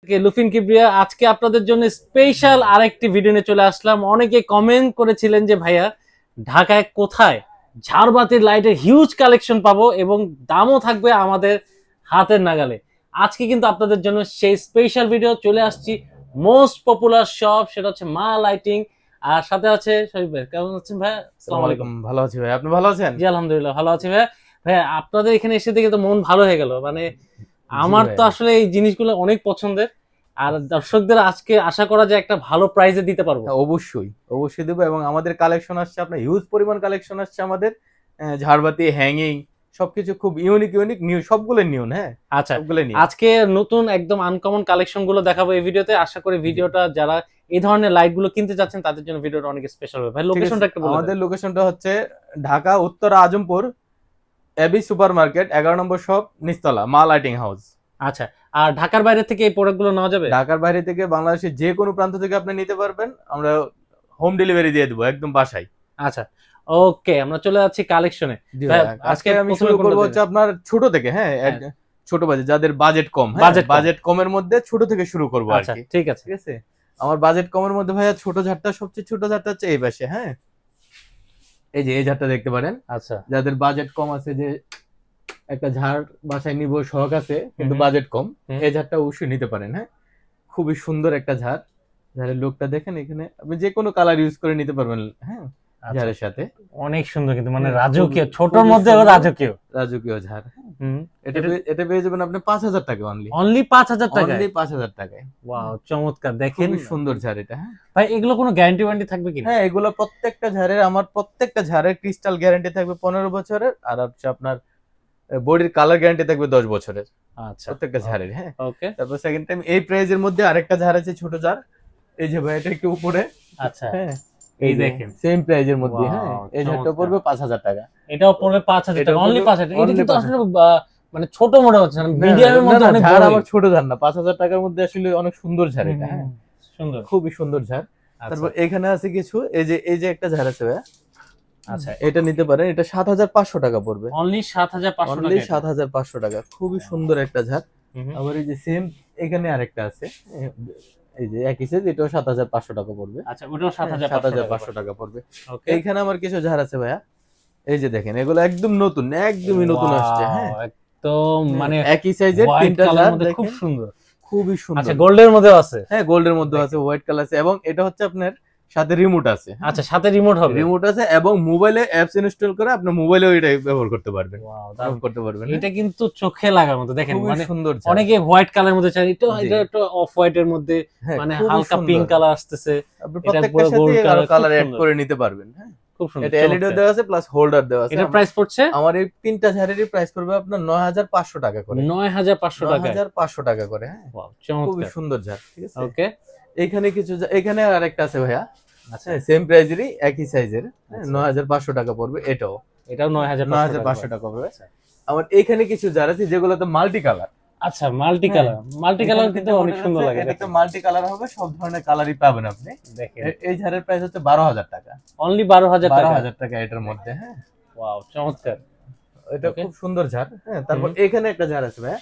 লুফিন কিবরিয়া আজকে আপনাদের জন্য স্পেশাল আরেকটি ভিডিও নিয়ে চলে আসলাম। অনেকে কমেন্ট করেছিলেন যে ভাইয়া ঢাকায় কোথায় ঝাড়বাতির লাইটের হিউজ কালেকশন পাবো এবং দামও থাকবে আমাদের হাতের নাগালে। আজকে কিন্তু আপনাদের জন্য সেই স্পেশাল ভিডিও চলে আসছি। মোস্ট পপুলার শপ সেটা হচ্ছে মা লাইটিং, আর সাথে আছে শরীফ ভাই। কেমন আছেন ভাইয়া? আসসালামু আলাইকুম। ভালো আছি ভাই, আপনি ভালো আছেন? জি আলহামদুলিল্লাহ ভালো আছি ভাইয়া। ভাইয়া আপনাদের এখানে এসে দেখে তো মন ভালো হয়ে গেল। মানে আমার তো আসলে এই জিনিসগুলো অনেক পছন্দের, আর দর্শকদের আজকে আশা করা যায় একটা ভালো প্রাইজে দিতে পারবো। অবশ্যই অবশ্যই দেবো। এবং আমাদের কালেকশন আসছে, আপনার হিউজ পরিমাণ কালেকশন আসছে আমাদের। ঝাড়বাতি, হ্যাঙ্গিং, সবকিছু খুব ইউনিক নিউ, সবগুলো নিউ। হ্যাঁ আচ্ছা, আজকে নতুন একদম আনকমন কালেকশন গুলো দেখাবো এই ভিডিওতে। আশা করি ভিডিওটা যারা এই ধরনের লাইট গুলো কিনতে যাচ্ছেন তাদের জন্য ভিডিওটা অনেক স্পেশাল হবে। ভাই লোকেশনটা একটু বলুন। আমাদের লোকেশনটা হচ্ছে ঢাকা উত্তর আজমপুর এবি সুপার মার্কেট 11 নম্বর শপ, নিচতলা, মা লাইটিং হাউস। আচ্ছা, আর ঢাকার বাইরে থেকে এই প্রোডাক্ট গুলো নেওয়া যাবে? ঢাকার বাইরে থেকে বাংলাদেশের যে কোনো প্রান্ত থেকে আপনি নিতে পারবেন, আমরা হোম ডেলিভারি দিয়ে দেবো একদম বাসায়। আচ্ছা ওকে, আমরা চলে যাচ্ছি কালেকশনে। আজকে আমি শুরু করবো হচ্ছে আপনার ছোট থেকে। হ্যাঁ ছোট বাজেট, যাদের বাজেট কম, বাজেট কমের মধ্যে ছোট থেকে শুরু করবো। আচ্ছা ঠিক আছে ঠিক আছে। আমার বাজেট কমের মধ্যে ভাইয়া ছোট ঝাড়টা, সবচেয়ে ছোট ঝাড়টা হচ্ছে এই পাশে। হ্যাঁ এই যে এই ঝাড়টা দেখতে পারেন। আচ্ছা, যাদের বাজেট কম আছে, যে একটা ঝাড় বাসায় নিব শখ আছে কিন্তু বাজেট কম, এই ঝাড়টা অবশ্যই নিতে পারেন। হ্যাঁ খুবই সুন্দর একটা ঝাড়। ঝাড়ের লুকটা দেখেন, এখানে আপনি যে কোনো কালার ইউজ করে নিতে পারবেন। হ্যাঁ ঝাড়ের সাথে অনেক সুন্দর, কিন্তু মানে রাজকীয়, ছোটর মধ্যে রাজকীয় ঝাড়। এটা পেয়ে যাবেন আপনি 5000 টাকা অনলি 5000 টাকা। অনলি 5000 টাকায়। ওয়াও চমৎকার, দেখেন সুন্দর ঝাড় এটা। হ্যাঁ ভাই এগুলো কোনো গ্যারান্টি ওয়ারেন্টি থাকবে কি? হ্যাঁ এগুলো প্রত্যেকটা ঝাড়ের, আমার প্রত্যেকটা ঝাড়ের ক্রিস্টাল গ্যারান্টি থাকবে 15 বছরের, আর হচ্ছে আপনার বডির কালার গ্যারান্টি থাকবে 10 বছরের। আচ্ছা প্রত্যেকটা ঝাড়ের। হ্যাঁ ওকে। তারপর সেকেন্ড টাইম এই প্রাইজের মধ্যে আরেকটা ঝাড় আছে, ছোট ঝাড়। এই যে ভাই এটা একটু উপরে। আচ্ছা হ্যাঁ এই দেখেন সেম প্রাইজের মধ্যে। হ্যাঁ এই ঝাড়টা পড়বে 5000 টাকা। এটাও পড়বে 5000 টাকা, অনলি 5000। এটা কিন্তু আসলে মানে ছোট মনে হচ্ছে না, মিডিয়ামের মধ্যে অনেক ঝাড়। বড়। আবার ছোট ঝাড় না, 5000 টাকার মধ্যে আসলে অনেক সুন্দর ঝাড় এটা। হ্যাঁ সুন্দর, খুবই সুন্দর ঝাড়। তারপর এখানে আছে কিছু, এই যে একটা ঝাড় আছে ভাই। আচ্ছা এটা নিতে পারেন, এটা 7500 টাকা পড়বে। অনলি 7500 টাকা। অনলি 7500 টাকা, খুবই সুন্দর একটা ঝাড়। আবার এই যে সেম এখানে আরেকটা আছে, এই যে একই সাইজ, এটাও 7500 টাকা পড়বে। আচ্ছা ওটাও 7500 টাকা পড়বে। এইখানে আমার কিছু ঝাড় আছে ভাইয়া, এই যে দেখেন, এগুলো একদম নতুন, একদমই নতুন আসছে। হ্যাঁ একদম মানে একই সাইজের তিনটা ঝাড়, খুব সুন্দর, খুবই সুন্দর। আচ্ছা গোল্ডের মধ্যে আছে? হ্যাঁ গোল্ডের মধ্যে আছে, হোয়াইট কালার আছে, এবং এটা হচ্ছে আপনার সাথে রিমোট আছে। আচ্ছা সাথে রিমোট হবে, রিমোট আছে, এবং মোবাইলে অ্যাপস ইনস্টল করে আপনি মোবাইলেও এটা ব্যবহার করতে পারবেন। করতে পারবেন। এটা কিন্তু চোখে লাগার মতো, দেখেন মানে সুন্দর। অনেকে হোয়াইট কালার মধ্যে চাই, এটা একটু অফ হোয়াইট এর মধ্যে মানে হালকা পিঙ্ক কালার আসতেছে, আপনি প্রত্যেকটার সাথে কালার অ্যাড করে নিতে পারবেন। হ্যাঁ খুব সুন্দর। এটা এলইডি দেওয়া আছে প্লাস হোল্ডার দেওয়া আছে। এটা প্রাইস পড়ছে, আমার এই তিনটা ঝাড়েরই প্রাইস পড়বে আপনার 9500 টাকা করে। 9500 টাকা, 9500 টাকা করে। হ্যাঁ ওয়াও চমৎকার, খুব সুন্দর ঝাড়। ঠিক আছে ওকে। এখানে আরেকটা আছে ভাইয়া। আচ্ছা সেম প্রাইজেরই, একই সাইজের, 9500 টাকা পড়বে। এটাও 9500 টাকা পড়বে। আমার এখানে কিছু ঝাড় আছে যেগুলোতে মাল্টি কালার। আচ্ছা মাল্টি কালার কিন্তু অনেক সুন্দর লাগে। এটা মাল্টি কালার হবে, সব ধরনের কালারই পাবেন আপনি। দেখেন এই ঝাড়ের প্রাইস হচ্ছে 12000 টাকা। অনলি 12000 টাকা এটার মধ্যে। হ্যাঁ ওয়াও চমৎকার, এটা খুব সুন্দর ঝাড়। হ্যাঁ তারপর এখানে একটা ঝাড় আছে ভাই।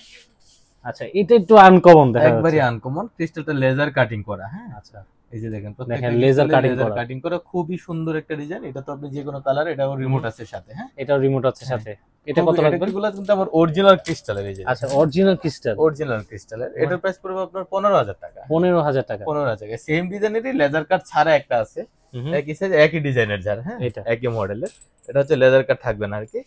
আচ্ছা এটা একটু আনকমন, দেখা একবারই আনকমন, ক্রিস্টালটা লেজার কাটিং করা। হ্যাঁ আচ্ছা এই যে দেখেন লেজার কাটিং করা, খুবই সুন্দর একটা ডিজাইন। এটা তো আপনি যে কোনো কালার, এটাও রিমোট আছে সাথে। হ্যাঁ এটাও রিমোট আছে সাথে। এটা কত লাগবে? এগুলো কিন্তু আমার অরিজিনাল ক্রিস্টালের। এই যে আচ্ছা অরিজিনাল ক্রিস্টালের, এটার প্রাইস পড়বে আপনার 15000 টাকা। 15000 টাকা। 15000 টাকা। সেম ডিজাইনেরই লেজার কাট ছাড়া একটা আছে, একই সাইজ একই ডিজাইনের ঝাড়। হ্যাঁ একই মডেলের, এটা হচ্ছে লেজার কাট থাকবে না আর কি।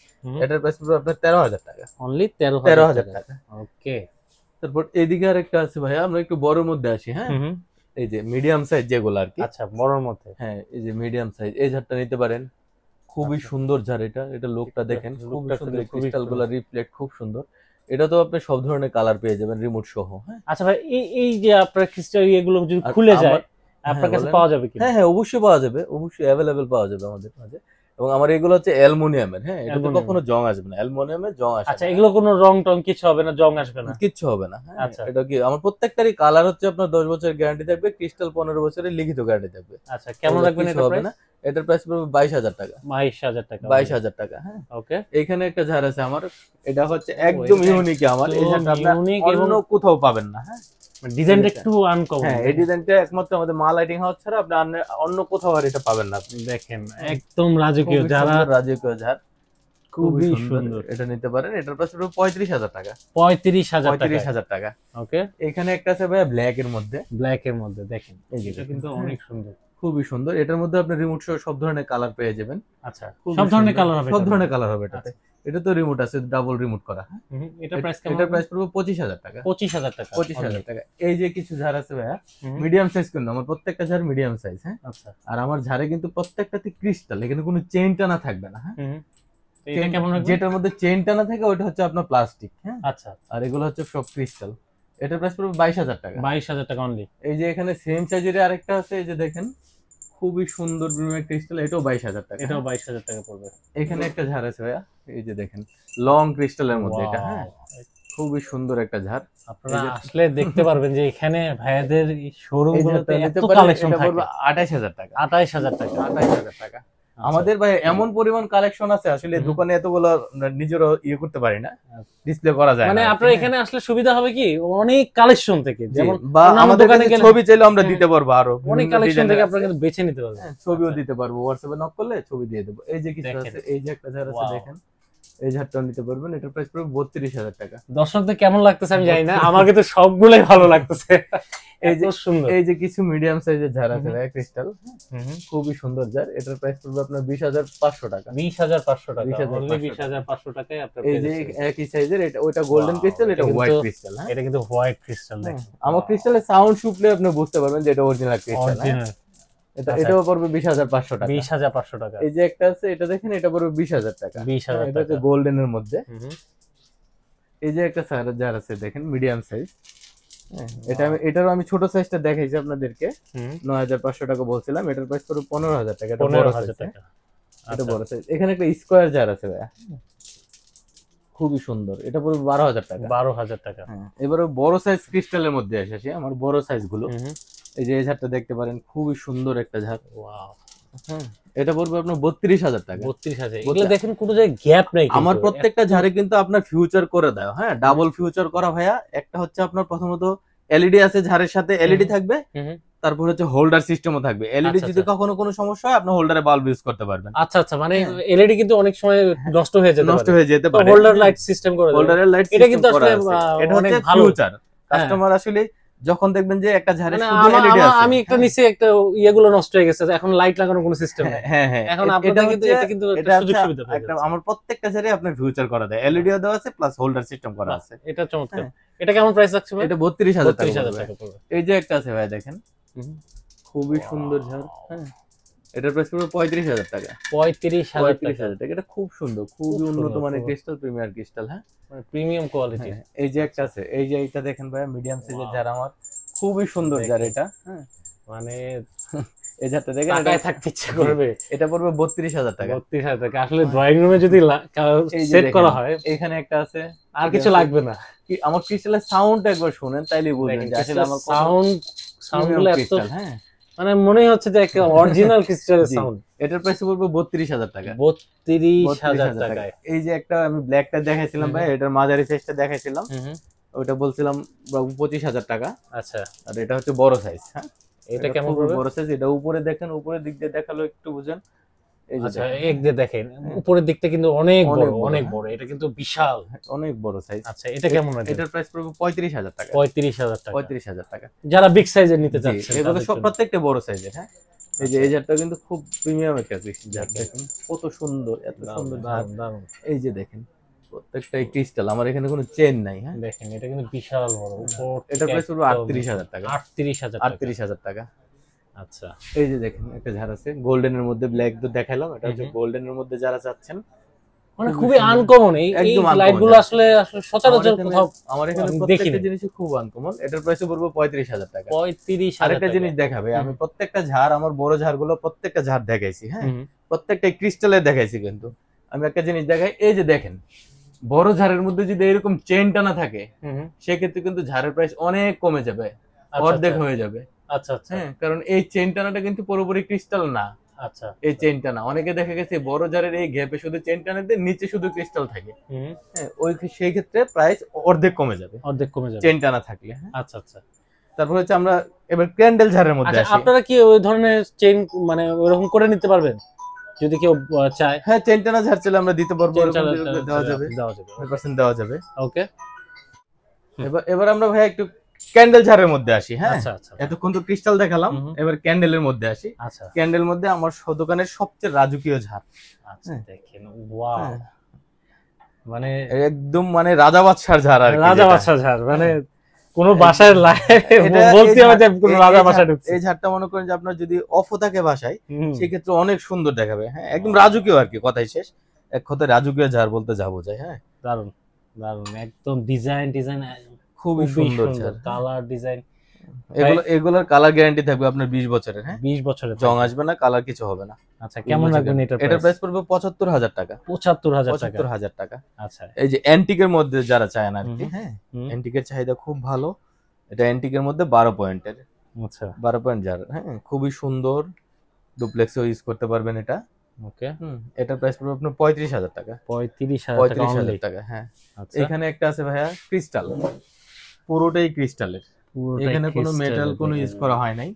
এটার প্রাইস পড়বে আপনার 13000 টাকা। অনলি 13000 টাকা। ওকে। তারপর এদিকে আরেকটা আছে ভাই, আমরা একটু বড়র মধ্যে আসি। হ্যাঁ এই যে মিডিয়াম সাইজ যেগুলো আর কি। আচ্ছা বড়র মধ্যে। হ্যাঁ এই যে মিডিয়াম সাইজ, এই ঝাড়টা নিতে পারেন। খুবই সুন্দর ঝাড় এটা। এটা লোকটা দেখেন, খুবই সুন্দর, ক্রিস্টালগুলো রিফ্লেক্ট খুব সুন্দর। এটা তো আপনি সব ধরনের কালার পেয়ে যাবেন রিমোট সহ। হ্যাঁ আচ্ছা ভাই এই যে আপনার ক্রিস্টাল এগুলো যদি খুলে যায় আপনার কাছে পাওয়া যাবে কি? হ্যাঁ অবশ্যই পাওয়া যাবে, অবশ্যই অ্যাভেলেবেল পাওয়া যাবে আমাদের মাঝে। এবং আমার এগুলো হচ্ছে অ্যালুমিনিয়ামের। হ্যাঁ এটা তো কখনো জং আসবে না, অ্যালুমিনিয়ামের জং আসবে। আচ্ছা এগুলো কোনো রং টং কিছু হবে না, জং আসবে না? কিচ্ছু হবে না। আচ্ছা এটা কি আমার প্রত্যেকটারই কালার হচ্ছে আপনার 10 বছরের গ্যারান্টি থাকবে, ক্রিস্টাল 15 বছরের লিখিত গ্যারান্টি থাকবে। আচ্ছা কেমন রাখবেন এটা প্রাইস? এটার প্রাইস পড়বে 22000 টাকা। 22000 টাকা। 22000 টাকা। হ্যাঁ ওকে। এখানে একটা ঝাড় আছে আমার, এটা হচ্ছে একদম ইউনিক। আমার এই ঝাড়টা আপনি অন্য কোথাও পাবেন না। হ্যাঁ ডিজাইনটা একটু আনকমন। হ্যাঁ, এই ডিজাইনটা একমাত্র আমাদের মা লাইটিং হাউস ছাড়া আপনি অন্য কোথাও আর এটা পাবেন না আপনি। দেখেন একদম রাজকীয়, যারা রাজকীয় ঝাড়, খুবই সুন্দর। এটা নিতে পারেন। এটার প্রাইস হলো 35,000 টাকা। 35,000 টাকা। ওকে, এখানে একটা আছে ভাই ব্ল্যাক এর মধ্যে। ব্ল্যাক এর মধ্যে দেখেন, এই যে এটা কিন্তু অনেক সুন্দর, খুবই সুন্দর। এটার মধ্যে আপনি রিমোট সহ সব ধরনের কালার পেয়ে যাবেন। আচ্ছা, সব ধরনের কালার হবে, সব ধরনের কালার হবে এটাতে। এটা তো রিমোট আছে, ডাবল রিমোট করা। এটা প্রাইস কেমন? এটার প্রাইস পড়বে 25,000 টাকা। 25,000 টাকা। এই যে কিছু ঝাড় আছে ভাইয়া, মিডিয়াম সাইজ, কিন্তু আমার প্রত্যেকটা ঝাড় মিডিয়াম সাইজ। হ্যাঁ, আচ্ছা। আর আমার ঝাড়ে কিন্তু প্রত্যেকটাতে ক্রিস্টাল, এখানে কোনো চেইন টানা থাকবে না। হ্যাঁ, এটা কেমন হবে? যেটার মধ্যে চেইন টানা থাকে ওটা হচ্ছে আপনার প্লাস্টিক। হ্যাঁ, আচ্ছা। আর এগুলো হচ্ছে সব ক্রিস্টাল। এটার প্রাইস পড়বে 22,000 টাকা। 22,000 টাকা অনলি। এই যে এখানে সেম সাইজের আরেকটা আছে, এই যে দেখেন খুবই সুন্দর প্রিমিয়াম ক্রিস্টাল, এটাও 22,000 টাকা। এটাও 22,000 টাকা পড়বে। এখানে একটা ঝাড় আছে ভাইয়া, এই যে দেখেন লং ক্রিস্টালের মধ্যে এটা। হ্যাঁ, খুবই সুন্দর একটা ঝাড়। আপনারা আসলে দেখতে পারবেন যে এখানে ভাইয়াদের শোরুম গুলোতে এত কালেকশন থাকে। 28,000 টাকা। 28,000 টাকা। 28,000 টাকা। আমাদের ভাই এমন পরিমাণ কালেকশন আছে, আসলে দোকানে এতগুলো নিজেরও ইয়ে করতে পারি না, ডিসপ্লে করা যায় না। মানে আপনার এখানে আসলে সুবিধা হবে কি, অনেক কালেকশন থেকে, যেমন বা আমাদের দোকানে গেলে ছবি চাইলে আমরা দিতে পারবো, আরো অনেক কালেকশন থেকে আপনারা কিন্তু বেছে নিতে পারবেন। ছবিও দিতে পারবো, হোয়াটসঅ্যাপে নক করলে ছবি দিয়ে দেবো। এই যে কিছু আছে, এই যে একটা ঝাড় আছে দেখেন, এই ঝাড়টাও নিতে পারবেন। এটার প্রাইস পড়বে 32,000 টাকা। দর্শকদের কেমন লাগতেছে আমি জানি না, আমার কিন্তু সবগুলাই ভালো লাগতেছে। এই যে সুন্দর, এই যে কিছু মিডিয়াম সাইজের ঝাড় আছে ভাই, ক্রিস্টাল, খুবই সুন্দর ঝাড়। এটার প্রাইস পড়বে আপনার 20,500 টাকা। 20,500 টাকা, 20,500 টাকায় আপনারা এই যে একই সাইজের, এটা ওটা গোল্ডেন ক্রিস্টাল, এটা হোয়াইট ক্রিস্টাল। হ্যাঁ, এটা কিন্তু হোয়াইট ক্রিস্টাল। দেখেন আমার ক্রিস্টালের সাউন্ড শুনলে আপনি বুঝতে পারবেন যে এটা অরিজিনাল ক্রিস্টাল। এটাও পড়বে 20,500 টাকা। 20,500 টাকা। এই যে একটা আছে, এটা দেখেন, এটা পড়বে 20,000 টাকা। 20,000 এটা হচ্ছে গোল্ডেনের মধ্যে। এই যে একটা ঝাড় আছে দেখেন, মিডিয়াম সাইজ। এটারও আমি ছোট সাইজটা দেখাইছি আপনাদেরকে, 9,500 টাকা বলছিলাম। এটার প্রাইস পড়বে 15,000 টাকা। এটা বড় সাইজ। এটা বড় সাইজ। এখানে একটা স্কয়ার ঝাড় আছে ভাইয়া, খুবই সুন্দর। এটা পড়বে 12,000 টাকা। 12,000 টাকা। এবারে বড় সাইজ ক্রিস্টালের মধ্যে আসে আমার বড় সাইজ গুলো। এই যে এই ঝাড়টা দেখতে পারেন, খুবই সুন্দর একটা ঝাড়। ওয়াও। হ্যাঁ, এটা পড়বে আপনার 32,000 টাকা। 32,000। এগুলো দেখেন কোনো জায়গায় গ্যাপ নাই। আমার প্রত্যেকটা ঝাড়ে কিন্তু আপনার ফিউচার করে দেয়। হ্যাঁ, ডাবল ফিউচার করা ভাইয়া। একটা হচ্ছে আপনার প্রথমত এলইডি আছে, ঝাড়ের সাথে এলইডি থাকবে। তারপর হচ্ছে হোল্ডার সিস্টেমও থাকবে। এলইডি যদি কখনো কোনো সমস্যা হয়, আপনি হোল্ডারে বাল্ব ইউজ করতে পারবেন। আচ্ছা আচ্ছা, মানে এলইডি কিন্তু অনেক সময় নষ্ট হয়ে যেতে পারে। পারে। হোল্ডার লাইট সিস্টেম করে দেয়। হোল্ডারের লাইট এটা কিন্তু আসলে এটা হচ্ছে ফিউচার। কাস্টমার আসলে যখন দেখবেন যে একটা ঝাড়ে শুধু এলইডি আছে, আমি একটা নিচে একটা ইয়েগুলো নষ্ট হয়ে গেছে, এখন লাইট লাগানোর কোনো সিস্টেম নেই। হ্যাঁ হ্যাঁ, এখন আপনাদের কিন্তু এটা কিন্তু একটা সুযোগ সুবিধা পাওয়া একটা আমার প্রত্যেকটা ঝাড়ে আপনার ফিউচার করা দেয়, এলইডিও দেওয়া আছে প্লাস হোল্ডার সিস্টেম করা আছে। এটা চমৎকার। এটা কেমন প্রাইস রাখছে ভাই? এটা 32,000 টাকা। 32,000 টাকা। এই যে একটা আছে ভাই দেখেন, খুবই সুন্দর ঝাড়। হ্যাঁ, এটার প্রাইস পড়বে 35,000 টাকা। 35,000 টাকা। এটা খুব সুন্দর, খুবই উন্নত মানের ক্রিস্টাল, প্রিমিয়ার ক্রিস্টাল। হ্যাঁ, মানে প্রিমিয়াম কোয়ালিটি। এই যে একটা আছে, এই যে এটা দেখেন ভাই, মিডিয়াম সাইজের ঝাড়, আমার খুবই সুন্দর ঝাড় এটা। হ্যাঁ, মানে এই ঝাড়টা দেখেন, টাকায় থাকতে ইচ্ছা করবে। এটা পড়বে 32,000 টাকা। 32,000 টাকা। আসলে ড্রয়িং রুমে যদি সেট করা হয়, এখানে একটা আছে, আর কিছু লাগবে না। আমার ক্রিস্টালের সাউন্ড একবার শুনেন, তাইলে বুঝবেন যে আসলে আমার সাউন্ডগুলো এত, হ্যাঁ, মানে মনে হচ্ছে যে একটা অরিজিনাল ক্রিস্টালের সাউন্ড। এটার প্রাইস পড়বে 32,000 টাকা। 32,000 টাকায়। এই যে একটা আমি ব্ল্যাকটা দেখাইছিলাম ভাই, এটার মাঝারি সাইজটা দেখাইছিলাম, ওটা বলছিলাম 25,000 টাকা। আচ্ছা, আর এটা হচ্ছে বড় সাইজ। হ্যাঁ, এটা কেমন পড়বে? বড় সাইজ। এটা উপরে দেখেন, উপরের দিক দিয়ে দেখালো একটু বুঝেন। এই যে আচ্ছা, এক দিয়ে দেখেন, উপরের দিকটা কিন্তু অনেক বড়, অনেক বড়। এটা কিন্তু বিশাল, অনেক বড় সাইজ। আচ্ছা, এটা কেমন আছে? এটার প্রাইস পড়বে 35,000 টাকা। 35,000 টাকা। 35,000 টাকা। যারা বিগ সাইজের নিতে চাচ্ছেন, এগুলো সব প্রত্যেকটা বড় সাইজের। হ্যাঁ, এই যে এই ঝাড়টা কিন্তু খুব প্রিমিয়াম একটা ঝাড়। দেখেন কত সুন্দর, এত সুন্দর ঝাড়। এই যে দেখেন, প্রত্যেকটাই ক্রিস্টাল, আমার এখানে কোনো চেন নাই। হ্যাঁ, দেখেন এটা কিন্তু বিশাল বড়। এটা প্রাইস পড়বে 38,000 টাকা। 38,000 টাকা। আচ্ছা, এই যে দেখেন একটা ঝাড় আছে, গোল্ডেনের মধ্যে, ব্ল্যাক তো দেখাইলাম, এটা হচ্ছে গোল্ডেনের মধ্যে যারা চাচ্ছেন, মানে খুবই আনকমন। এই লাইটগুলো আসলে সচরাচর কোথাও আমার এখানে প্রত্যেকটা জিনিসই খুব আনকমন। এটার প্রাইস পড়বে 35,000 টাকা। 35,000। আরেকটা জিনিস দেখাবে, আমি প্রত্যেকটা ঝাড়, আমার বড় ঝাড়গুলো প্রত্যেকটা ঝাড় দেখাইছি। হ্যাঁ, প্রত্যেকটাই ক্রিস্টালের দেখাইছি। কিন্তু আমি একটা জিনিস দেখাই, এই যে দেখেন, বড় ঝাড়ের মধ্যে যদি এরকম চেইন টানা থাকে, সেক্ষেত্রে কিন্তু ঝাড়ের প্রাইস অনেক কমে যাবে, অর্ধেক হয়ে যাবে। আচ্ছা আচ্ছা, হ্যাঁ, কারণ এই চেইন টানাটা কিন্তু পুরোপুরি ক্রিস্টাল না। আচ্ছা, এই চেইন টানা অনেকে দেখা গেছে বড় জারের এই গ্যাপে শুধু চেইন টানাতে, নিচে শুধু ক্রিস্টাল থাকে। হ্যাঁ, ওই সেই ক্ষেত্রে প্রাইস অর্ধেক কমে যাবে, অর্ধেক কমে যাবে চেইন টানা থাকলে। আচ্ছা আচ্ছা, তারপর হচ্ছে আমরা এবার ক্যান্ডেল ঝাড়ের মধ্যে আচ্ছা, আসি। আপনারা কি ওই ধরনের চেইন মানে ওরকম করে নিতে পারবেন যদি কেউ চায়? হ্যাঁ, চেইন টানা ঝাড় চাইলে আমরা দিতে পারবো, চেইন দেওয়া যাবে, 100% দেওয়া যাবে। ওকে, এবার আমরা ভাই একটু ক্যান্ডেল ঝাড়ের মধ্যে আসি। হ্যাঁ, আচ্ছা আচ্ছা এতক্ষণ তো ক্রিস্টাল দেখালাম, এবার ক্যান্ডেলের মধ্যে আসি। আচ্ছা, ক্যান্ডেল মধ্যে আমার দোকানের সবচেয়ে রাজকীয় ঝাড়। আচ্ছা দেখেন, ওয়াও, মানে একদম মানে রাজা বাদশার ঝাড় আর কি, রাজা বাদশার ঝাড়, মানে কোন বাসায় বলতে হবে যে কোন রাজা বাসায় ঢুকছে। এই ঝাড়টা মনে করেন যে আপনার যদি অফও থাকে বাসায়, সেক্ষেত্রে অনেক সুন্দর দেখাবে। হ্যাঁ, একদম রাজকীয় আর কি, কথাই শেষ, এক কথায় রাজকীয় ঝাড় বলতে যাবো যায়। হ্যাঁ, দারুন দারুন, একদম ডিজাইন খুবই সুন্দর ঝাড়, কালার ডিজাইন। এগুলোর কালার গ্যারান্টি থাকবে আপনার 20 বছরের। হ্যাঁ, 20 বছরের, জং আসবে না, কালার কিছু হবে না। আচ্ছা, কেমন রাখবেন এটার প্রাইস পড়বে 75,000 টাকা। 75,000 টাকা। আচ্ছা, এই যে অ্যান্টিকের মধ্যে যারা চায় না আর কি, হ্যাঁ, অ্যান্টিকের চাহিদা খুব ভালো। এটা অ্যান্টিকের মধ্যে 12 পয়েন্টের। আচ্ছা, 12 পয়েন্ট ঝাড়। হ্যাঁ, খুবই সুন্দর, ডুপ্লেক্সও ইউজ করতে পারবেন এটা। ওকে, এটার প্রাইস পড়বে আপনার 35,000 টাকা। 35,000 টাকা। হ্যাঁ, এখানে একটা আছে ভাইয়া ক্রিস্টাল, পুরোটাই ক্রিস্টালের, এখানে কোনো মেটাল কোনো ইউজ করা হয় নাই,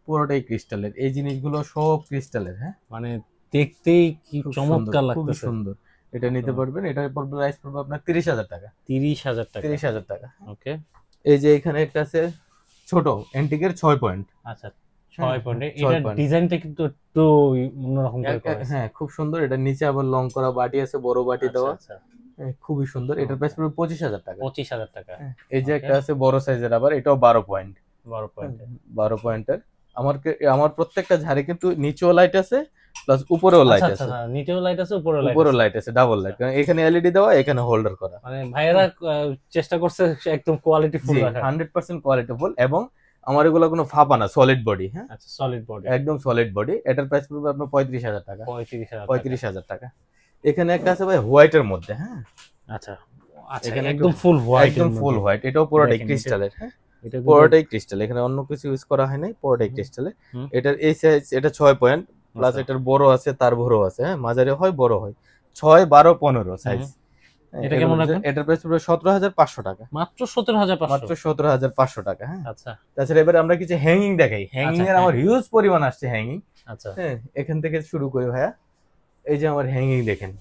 পুরোটাই ক্রিস্টালের। এই জিনিসগুলো সব ক্রিস্টালের। হ্যাঁ, মানে দেখতেই কি চমৎকার লাগতেছে, খুব সুন্দর। এটা নিতে পারবেন, এটার প্রাইস পড়বে আপনার 30,000 টাকা। 30,000 টাকা। ওকে, এই যে এখানে একটা আছে ছোট অ্যান্টিকের 6 পয়েন্ট। আচ্ছা, 6 পয়েন্ট। এটা ডিজাইনটা কিন্তু একটু অন্যরকম করে করা আছে। হ্যাঁ, খুব সুন্দর। এটা নিচে আবার লং করা বাটি আছে, বড় বাটি দেওয়া। খুবই সুন্দর। এটার প্রাইস পড়বে 25,000 টাকা। 25,000 টাকা। এই যে একটা আছে বড় সাইজের, আবার এটাও 12 পয়েন্ট। 12 পয়েন্টের। আমার প্রত্যেকটা ঝাড়ে কিন্তু নিচেও লাইট আছে, প্লাস উপরেও লাইট আছে। আচ্ছা, নিচেও লাইট আছে, উপরেও লাইট আছে, ডাবল লাইট। কারণ এখানে এলইডি দেওয়া, এখানে হোল্ডার করা। মানে ভাইয়েরা চেষ্টা করছে একদম কোয়ালিটি ফুল রাখার। 100% কোয়ালিটি ফুল, এবং আমার এগুলো কোনো ফাঁপা না, সলিড বডি। হ্যাঁ, আচ্ছা, সলিড বডি, একদম সলিড বডি। এটার প্রাইস পড়বে আপনার 35,000 টাকা। 35,000 টাকা। এখানে একটা আছে ভাই হোয়াইটের মধ্যে। হ্যাঁ, আচ্ছা, এখানে একদম ফুল হোয়াইট, একদম ফুল হোয়াইট। এটাও পুরোটাই ক্রিস্টালের। হ্যাঁ, পুরোটাই ক্রিস্টাল, এখানে অন্য কিছু ইউজ করা হয় নাই, পুরোটাই ক্রিস্টালের। এটার এই সাইজ, এটা 6 পয়েন্ট, প্লাস এটার বড় আছে, তার বড় আছে। হ্যাঁ, মাঝারি হয়, বড় হয়, 6, 12, 15 সাইজ। এটা কেমন রাখবেন? এটার প্রাইস পড়বে 17,500 টাকা। মাত্র 17,500, মাত্র 17,500 টাকা। হ্যাঁ, আচ্ছা। তাছাড়া এবারে আমরা কিছু হ্যাঙ্গিং দেখাই। হ্যাঙ্গিং এর আমার হিউজ পরিমাণ আসছে হ্যাঙ্গিং। আচ্ছা, হ্যাঁ, এখান থেকে শুরু করি ভাইয়া। এই যে আমার হ্যাঙ্গিং দেখেন,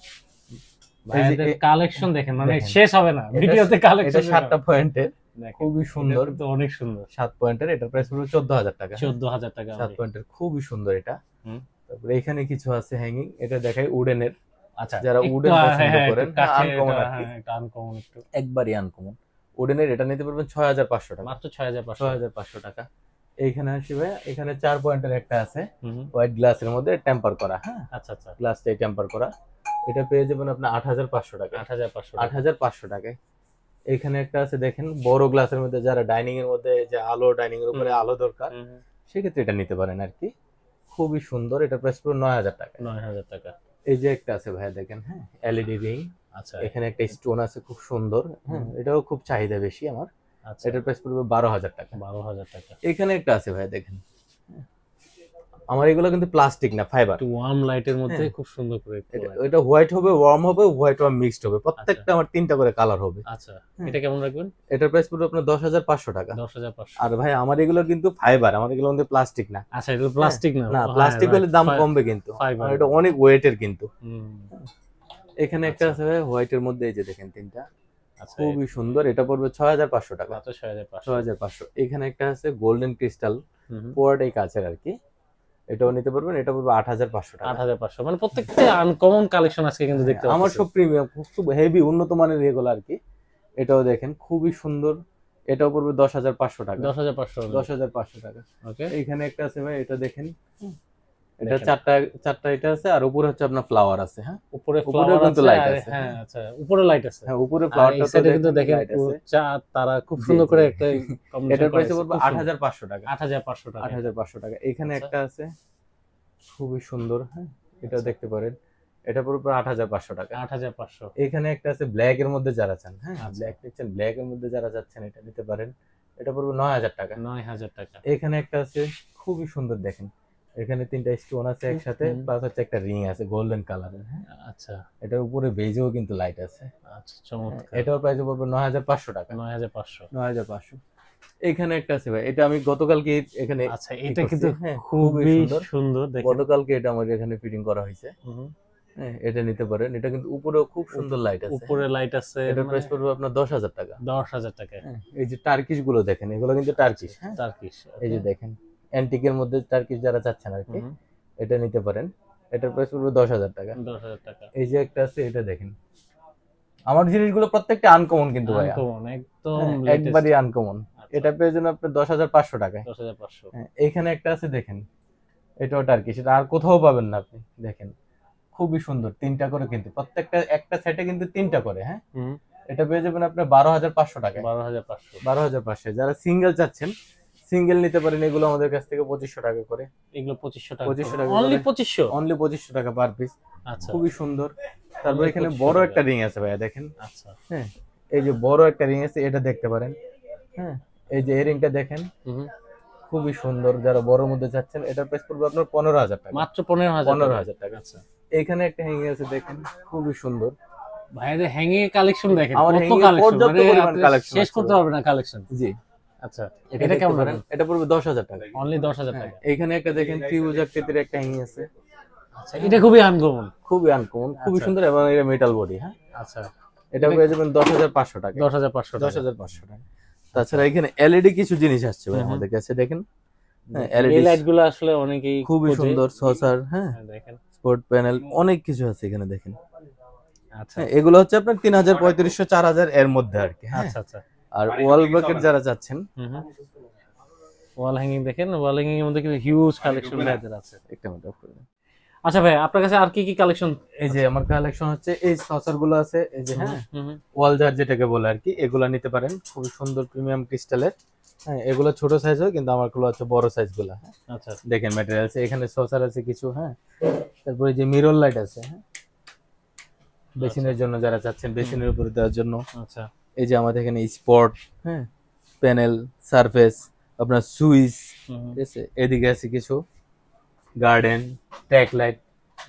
ভাইয়াদের কালেকশন দেখেন, মানে শেষ হবে না ভিডিওতে কালেকশন। এটা 7টা পয়েন্টের, খুবই সুন্দর, তো অনেক সুন্দর। 7 পয়েন্টের। এটার প্রাইস পড়বে 14,000 টাকা। 14,000 টাকা, 7 পয়েন্টের, খুবই সুন্দর এটা। তারপরে এখানে কিছু আছে হ্যাঙ্গিং, এটা দেখাই উডেনের। আচ্ছা, যারা উডেন পছন্দ করেন, আনকমন আর কি, এটা আনকমন, একটু একবারই আনকমন উডেনের। এটা নিতে পারবেন 6,500 টাকা। মাত্র 6,500 টাকা। এইখানে আসি ভাই, এখানে 4 পয়েন্টের একটা আছে, হোয়াইট গ্লাসের মধ্যে টেম্পার করা। হ্যাঁ, আচ্ছা আচ্ছা, গ্লাসটাই টেম্পার করা। এটা পেয়ে যাবেন আপনি 8,500 টাকা। 8,500 টাকায়। এখানে একটা আছে দেখেন, বড় গ্লাসের মধ্যে, যারা ডাইনিং এর মধ্যে যে আলো, ডাইনিং এর উপরে আলো দরকার, সেক্ষেত্রে এটা নিতে পারেন আর কি। খুবই সুন্দর। এটা প্রাইস পুরো 9,000 টাকা। 9,000 টাকা। এই যে একটা আছে ভাই দেখেন, হ্যাঁ, এলইডি রিং। আচ্ছা, এখানে একটা স্টোন আছে, খুব সুন্দর। হ্যাঁ, এটাও খুব চাহিদা বেশি আমার। আচ্ছা, এটার প্রাইস পড়বে 12,000 টাকা। 12,000 টাকা। এখানে একটা আছে ভাই দেখেন, আমার এগুলো কিন্তু প্লাস্টিক না, ফাইবার। ওয়ার্ম লাইটের মধ্যে খুব সুন্দর করে। এটা হোয়াইট হবে, ওয়ার্ম হবে, হোয়াইট ওয়ার্ম মিক্সড হবে। প্রত্যেকটা আমার 3টা করে কালার হবে। আচ্ছা, এটা কেমন রাখবেন? এটার প্রাইস পড়বে আপনার 10,500 টাকা। 10,500। আর ভাই আমার এগুলো কিন্তু ফাইবার, আমার এগুলো কিন্তু প্লাস্টিক না। আচ্ছা, এটা প্লাস্টিক না? না, প্লাস্টিক হলে দাম কমবে, কিন্তু এটা অনেক ওয়েটের কিন্তু। এখানে একটা আছে ভাই হোয়াইটের মধ্যে, এই যে দেখেন 3টা, খুবই সুন্দর। এটা পড়বে 6,500 টাকা। 6,500। এখানে একটা আছে গোল্ডেন ক্রিস্টাল, পুরোটাই কাচের আর কি। এটাও নিতে পারবেন। এটা পড়বে 8,500 টাকা। 8,500। মানে প্রত্যেকটা আনকমন কালেকশন আজকে কিন্তু দেখতে পাচ্ছি। আমার সব প্রিমিয়াম, খুব হেভি, উন্নত মানের এগুলো আর কি। এটাও দেখেন, খুবই সুন্দর। এটাও পড়বে 10,500 টাকা। 10,500 টাকা। ওকে, এখানে একটা আছে ভাই, এটা দেখেন, এটা 4টা এটা আছে, আর উপরে হচ্ছে আপনার ফ্লাওয়ার আছে। হ্যাঁ, উপরে কিন্তু লাইট আছে। হ্যাঁ, আচ্ছা, উপরে লাইট আছে। হ্যাঁ, উপরে ফ্লাওয়ারটা তো কিন্তু দেখেন, চাঁদ তারা খুব সুন্দর করে একটা কম্বিনেশন। এটার প্রাইস পড়বে 8,500 টাকা। 8,500 টাকা। 8,500 টাকা। এখানে একটা আছে, খুবই সুন্দর। হ্যাঁ, এটা দেখতে পারেন। এটা পড়বে 8,500 টাকা। 8,500। এখানে একটা আছে ব্ল্যাক এর মধ্যে যারা চান, হ্যাঁ, ব্ল্যাক নিচ্ছেন, ব্ল্যাক এর মধ্যে যারা যাচ্ছেন, এটা নিতে পারেন। এটা পড়বে 9,000 টাকা। 9,000 টাকা। এখানে একটা আছে, খুবই সুন্দর দেখেন, এখানে 3টা স্টোন আছে একসাথে, প্লাস হচ্ছে একটা রিং আছে গোল্ডেন কালারের। হ্যাঁ, আচ্ছা, এটার উপরে বেজেও কিন্তু লাইট আছে। আচ্ছা, চমৎকার। এটার প্রাইস পড়বে 9,500 টাকা। 9,500। এখানে একটা আছে ভাই, এটা আমি গতকালকে এখানে। আচ্ছা, এটা কিন্তু খুবই সুন্দর দেখেন। গতকালকে এটা আমার এখানে ফিটিং করা হয়েছে। হ্যাঁ, এটা নিতে পারেন। এটা কিন্তু উপরেও খুব সুন্দর লাইট আছে। উপরে লাইট আছে। এটার প্রাইস পড়বে আপনার 10,000 টাকা। 10,000 টাকা। এই যে টার্কিশ গুলো দেখেন, এগুলো কিন্তু টার্কিশ। হ্যাঁ, টার্কিশ। এই যে দেখেন অ্যান্টিকের মধ্যে টার্কিশ যারা চাচ্ছেন আর কি, এটা নিতে পারেন। এটার প্রাইস পড়বে 10,000 টাকা। 10,000 টাকা। এই যে একটা আছে, এটা দেখেন। আমার জিনিসগুলো প্রত্যেকটা আনকমন কিন্তু ভাই, আনকমন একদম একবারই আনকমন। এটা পেয়ে যাবেন আপনি 10,500 টাকায়। 10,500। এইখানে একটা আছে দেখেন, এটাও টার্কিশ, এটা আর কোথাও পাবেন না আপনি। দেখেন খুবই সুন্দর, 3টা করে কিন্তু প্রত্যেকটা, একটা সেটে কিন্তু 3টা করে। হ্যাঁ, এটা পেয়ে যাবেন আপনি 12,500 টাকায়। 12,500। যারা সিঙ্গেল চাচ্ছেন, সিঙ্গেল নিতে পারেন। এগুলো আমাদের কাছ থেকে 2500 টাকা করে। এগুলো 2500 টাকা। 2500 টাকা অনলি 2500? অনলি 2500 টাকা পার পিস। আচ্ছা, খুবই সুন্দর। তারপর এখানে বড় একটা রিং আছে ভাইয়া, দেখেন। আচ্ছা, হ্যাঁ, এই যে বড় একটা রিং আছে, এটা দেখতে পারেন। হ্যাঁ, এই যে এই রিংটা দেখেন, খুবই সুন্দর। যারা বড়র মধ্যে চাচ্ছেন, এটার প্রাইস পড়বে আপনার 15,000 টাকা। মাত্র 15,000 টাকা। আচ্ছা, এখানে একটা হ্যাঙ্গিং আছে দেখেন, খুবই সুন্দর। ভাইদের হ্যাঙ্গিং এর কালেকশন দেখেন, আমার কত hanging কালেকশন, পর্যাপ্ত পরিমাণ কালেকশন শেষ করতে পারবে না কালেকশন। জি। আচ্ছা, এটা কেমন পারেন? এটা পড়বে 10,000 টাকা। অনলি 10,000 টাকা। এখানে একটা দেখেন ত্রিভুজ আকৃতির একটা হ্যাঙ্গিং আছে। আচ্ছা, এটা খুবই আনকমন। খুবই আনকমন, খুবই সুন্দর, এবং এটা মেটাল বডি। হ্যাঁ, আচ্ছা, এটা পেয়ে যাবেন 10,500 টাকা। 10,500 টাকা। 10,500 টাকা। তাছাড়া এখানে এলইডি কিছু জিনিস আসছে ভাই আমাদের কাছে, দেখেন। হ্যাঁ, এই এলইডি লাইট গুলো আসলে অনেকেই খুবই সুন্দর, সসার। হ্যাঁ, দেখেন, স্পট প্যানেল, অনেক কিছু আছে এখানে দেখেন। আচ্ছা, এগুলো হচ্ছে আপনার 3,000, 3,500, 4,000 এর মধ্যে আর কি। আচ্ছা, আচ্ছা। আর ওয়াল ব্র্যাকেট যারা চাচ্ছেন, ওয়াল হ্যাঙ্গিং দেখেন, ওয়াল হ্যাঙ্গিং এর মধ্যে কিন্তু হিউজ কালেকশন ভাইদের আছে। একটা মিনিট অফ করে দেন। আচ্ছা ভাই, আপনার কাছে আর কি কি কালেকশন? এই যে আমার কালেকশন হচ্ছে এই সসার গুলো আছে, এই যে। হ্যাঁ, ওয়াল জার যেটাকে বলে আর কি, এগুলা নিতে পারেন। খুবই সুন্দর প্রিমিয়াম ক্রিস্টালের। হ্যাঁ, এগুলো ছোট সাইজ হয়, কিন্তু আমার গুলো হচ্ছে বড় সাইজ গুলা। আচ্ছা, দেখেন ম্যাটেরিয়াল আছে, এখানে সসার আছে কিছু। হ্যাঁ, তারপরে যে মিরর লাইট আছে। হ্যাঁ, বেসিনের জন্য যারা চাচ্ছেন, বেসিনের উপরে দেওয়ার জন্য। আচ্ছা, এই যে আমাদের এখানে স্পট, হ্যাঁ, প্যানেল, সারফেস, আপনার সুইচ, ঠিক আছে। এদিকে আছে কিছু গার্ডেন, ট্যাক লাইট,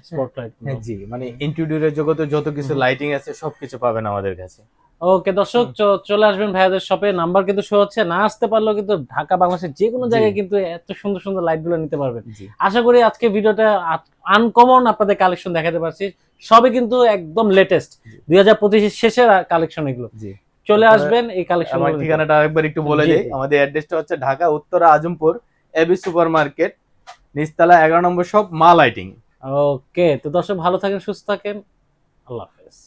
স্পটলাইট। হ্যাঁ জি, মানে ইন্টেরিয়রের জগতে যত কিছু লাইটিং আছে সবকিছু পাবেন আমাদের কাছে। ওকে দর্শক, চলে আসবেন ভাইয়াদের শপে। নাম্বার কিন্তু শো হচ্ছে, না আসতে পারলেও কিন্তু ঢাকা বাংলাদেশের যে কোনো জায়গায় কিন্তু এত সুন্দর সুন্দর লাইট গুলো নিতে পারবেন। আশা করি আজকে ভিডিওটা আনকমন আপনাদের কালেকশন দেখাতে পারছি। সবে কিন্তু একদম লেটেস্ট 2025 শেষের কালেকশন এগুলো। চলে আসবেন এই কালেকশন। আমার ঠিকানাটা আরেকবার একটু বলে দেই। আমাদের অ্যাড্রেসটা হচ্ছে Dhaka Uttara Azampur AB super market, নিচতলা 11 নম্বর শপ, মা লাইটিং। ওকে, তো দর্শক ভালো থাকেন, সুস্থ থাকেন, আল্লাহ হাফেজ।